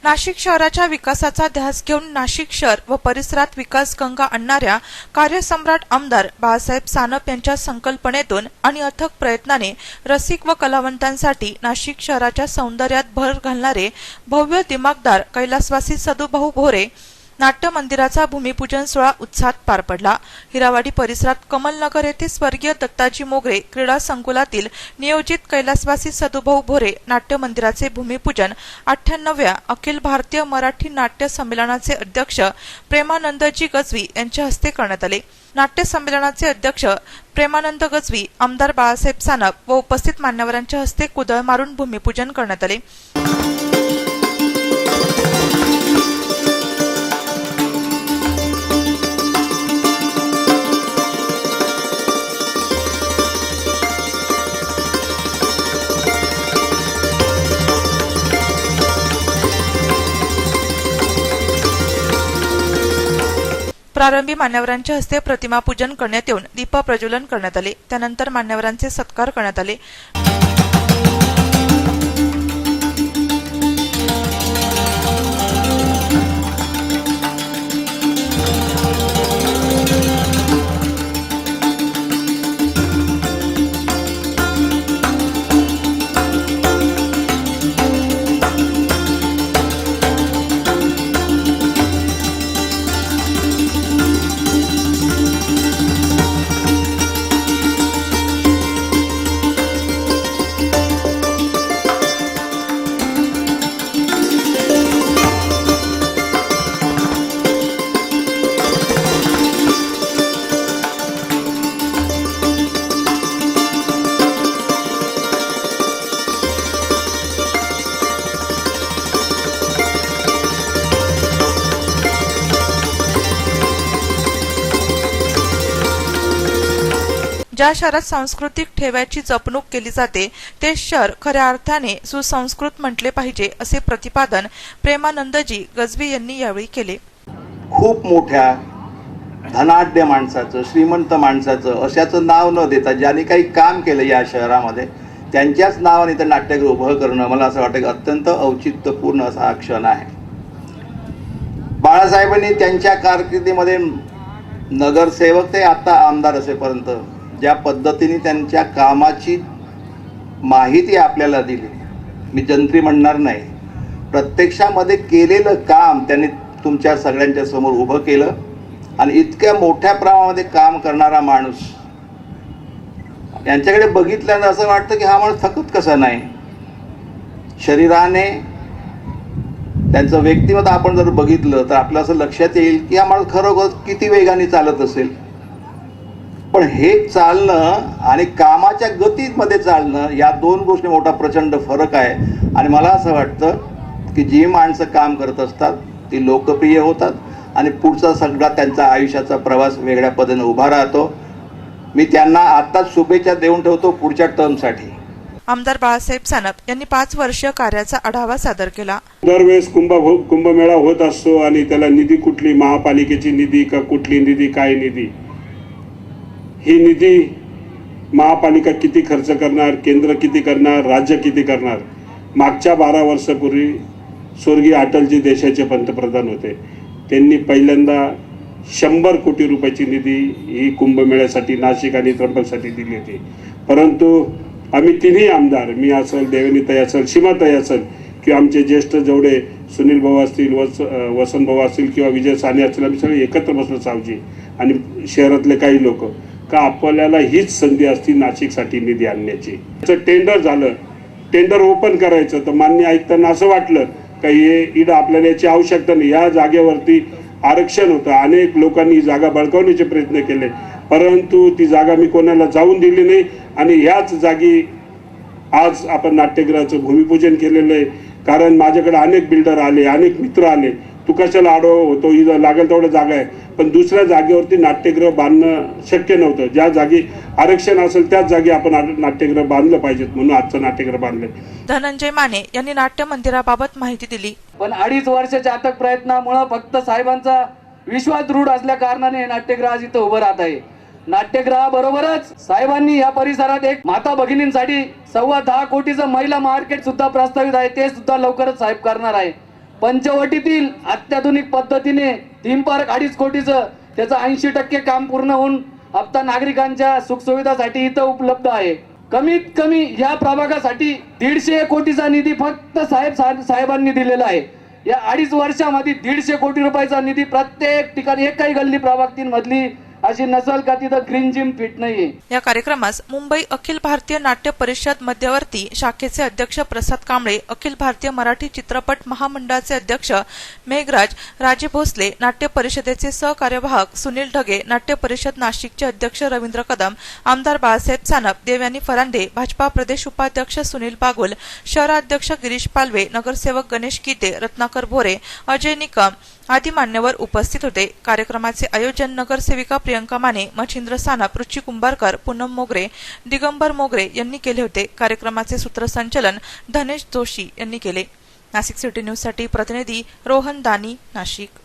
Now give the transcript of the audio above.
नाशिक शहराच्या विकासाचा ध्यास घेऊन नाशिक शहर व परिसरात विकास गंगा आणणाऱ्या कार्यसम्राट आमदार बाळासाहेब सानप यांच्या संकल्पनेतून आणि अथक प्रयत्नाने रसिक व कलावंतांसाठी नाशिक शहराच्या सौंदर्यात भर घालणारे भव्य दिमागदार कैलासवासी सदुभाऊ भोरे नाट्य मंदिराचा भूमिपूजन सोहळा उत्साहात पार पडला। हिरावाडी परिसरात कमलनगर येथे स्वर्गीय दत्ताजी मोगरे क्रीडा संकुलातील नियोजित कैलासवासी सदुभाऊ भोरे नाट्य मंदिराचे भूमिपूजन 98व्या अखिल भारतीय मराठी नाट्य संमेलनाचे अध्यक्ष प्रेमानंदजी गजवी यांच्या हस्ते करण्यात आले। नाट्य संमेलनाचे अध्यक्ष प्रेमानंद गजवी, आमदार बाळासाहेब सानप व उपस्थित मान्यवरांच्या हस्ते कुदळ मारून भूमिपूजन करण्यात आले। प्रारंभी मान्यवरांच्या हस्ते प्रतिमा पूजन करण्यात येऊन दीप प्रज्वलन करण्यात आले। त्यानंतर मान्यवरांचे सत्कार करण्यात आले। ज्या शहरात सांस्कृतिक ठेव्याची जपणूक केली जाते ते शहर खऱ्या अर्थाने सुसंस्कृत म्हटले पाहिजे असे प्रतिपादन प्रेमानंदजी गजवी यांनी यावेळी केले। खूप मोठ्या धनाढ्य माणसाचं, श्रीमंत माणसाचं अशाचं नाव न देता ज्यांनी काही काम केलं या शहरामध्ये त्यांच्याच नावाने ते नाट्यगृह उभं करणं मला असं वाटतं की अत्यंत औचित्यपूर्ण असा हा क्षण आहे। बाळासाहेबांनी त्यांच्या कारकिर्दीमध्ये नगरसेवक ते आता आमदार असेपर्यंत ज्या पद्धतीने त्यांच्या कामाची माहिती आपल्याला दिली, मी जंत्री म्हणणार नाही, प्रत्यक्षामध्ये केलेलं काम त्यांनी तुमच्या सगळ्यांच्या समोर उभं केलं आणि इतक्या मोठ्या प्रमाणामध्ये काम करणारा माणूस यांच्याकडे बघितल्यानं असं वाटतं की हा माणूस थकत कसा नाही। शरीराने त्यांचं व्यक्तिमत्व आपण जर बघितलं तर आपलं असं लक्षात येईल की हा माणूस खरोखर किती वेगाने चालत असेल। पण हे चालणं आणि कामाच्या गतीमध्ये चालणं या दोन गोष्टी मोठा प्रचंड फरक आहे आणि मला असं वाटतं की जी माणसं काम करत असतात ती लोकप्रिय होतात आणि पुढचा सगळा त्यांचा आयुष्याचा प्रवास वेगळ्या पद्धतीने उभा राहतो। मी त्यांना आत्ताच शुभेच्छा देऊन ठेवतो पुढच्या टर्मसाठी। आमदार बाळासाहेब सानप यांनी 5 वर्षीय कार्याचा आढावा सादर केला। दरवेळेस कुंभमेळा होत असतो आणि त्याला निधी कुठली महापालिकेची निधी का कुठली निधी काय निधी, ही निधी महापालिका किती खर्च करणार, केंद्र किती करणार, राज्य किती करणार। मागच्या 12 वर्षापूर्वी स्वर्गीय अटलजी देशाचे पंतप्रधान होते, त्यांनी पहिल्यांदा 100 कोटी रुपयाची निधी ही कुंभमेळ्यासाठी नाशिक आणि त्र्यंबकसाठी दिली होती। परंतु आम्ही तिन्ही आमदार, मी असेल, देवनीताई असेल, सीमाताई असेल किंवा आमचे ज्येष्ठ जेवढे सुनील भाऊ असतील, वसंत भाऊ असतील किंवा विजय साने असतील, आम्ही सगळे एकत्र बसलो सावजी आणि शहरातले काही लोक का आपल्याला हीच संधी असती नाशिकसाठी निधी आणण्याची। त्याचं टेंडर झालं, टेंडर ओपन करायचं तर मान्य आयुक्तांना असं वाटलं का हे इथं आपल्याला याची आवश्यकता नाही, या जागेवरती आरक्षण होतं। अनेक लोकांनी जागा बळकावण्याचे प्रयत्न केले परंतु ती जागा मी कोणाला जाऊन दिली नाही आणि ह्याच जागी आज आपण नाट्यगृहाचं भूमिपूजन केलेलं आहे। कारण माझ्याकडे अनेक बिल्डर आले, अनेक मित्र आले, तू कशाला आडव होतो, इथं लागेल तेवढं जागा आहे, पण दुसऱ्या जागेवरती नाट्यगृह बांधणं शक्य नव्हतं। ज्या जागी आरक्षण असेल त्याच जागी आपण नाट्यगृह बांधलं पाहिजेत म्हणून आजचं नाट्यगृह बांधलं। धनंजय माने यांनी नाट्य मंदिराबाबत माहिती दिली। पण 2.5 वर्षाच्या अथक प्रयत्नामुळे फक्त साहेबांचा विश्वास दृढ असल्या कारणाने हे नाट्यगृह आज इथं उभं राहत आहे। नाट्यगृहाबरोबरच साहेबांनी या परिसरात एक माता भगिनींसाठी 10.25 कोटीचं महिला मार्केट सुद्धा प्रस्तावित आहे, ते सुद्धा लवकरच साहेब करणार आहे। पंचवटीतील अत्याधुनिक पद्धतीने थीम पार्क 2.5 कोटीचं त्याचं 80% काम पूर्ण होऊन आता नागरिकांच्या सुखसुविधासाठी इथं उपलब्ध आहे. कमीत कमी या प्रभागासाठी 150 कोटीचा निधी फक्त साहेबांनी दिलेला आहे. या 2.5 वर्षामध्ये 150 कोटी रुपयाचा निधी प्रत्येक ठिकाणी एकही गल्ली प्रभाग 3 मधली अशी नसल का तिथं ग्रीन जिम फिट नाहीये. या कार्यक्रमास मुंबई अखिल भारतीय नाट्य परिषद मध्यवर्ती शाखेचे अध्यक्ष प्रसाद कांबळे, अखिल भारतीय मराठी चित्रपट महामंडळाचे अध्यक्ष मेघराज राजे भोसले, नाट्य परिषदेचे सहकार्यवाहक सुनील ढगे, नाट्य परिषद नाशिकचे अध्यक्ष रवींद्र कदम, आमदार बाळासाहेब सानप, देवयानी फरांदे, भाजपा प्रदेश उपाध्यक्ष सुनील बागुल, शहराध्यक्ष गिरीश पालवे, नगरसेवक गणेश गीते, रत्नाकर भोरे, अजय निकम आदी मान्यवर उपस्थित होते. कार्यक्रमाचे आयोजन नगरसेविका प्रियंका माने, मच्छिंद्र सानप, रुची कुंभारकर, पूनम मोगरे, दिगंबर मोगरे यांनी केले होते. कार्यक्रमाचे सूत्रसंचालन धनेश जोशी यांनी केले. नाशिक सिटी न्यूज साठी प्रतिनिधी रोहन दानी, नाशिक.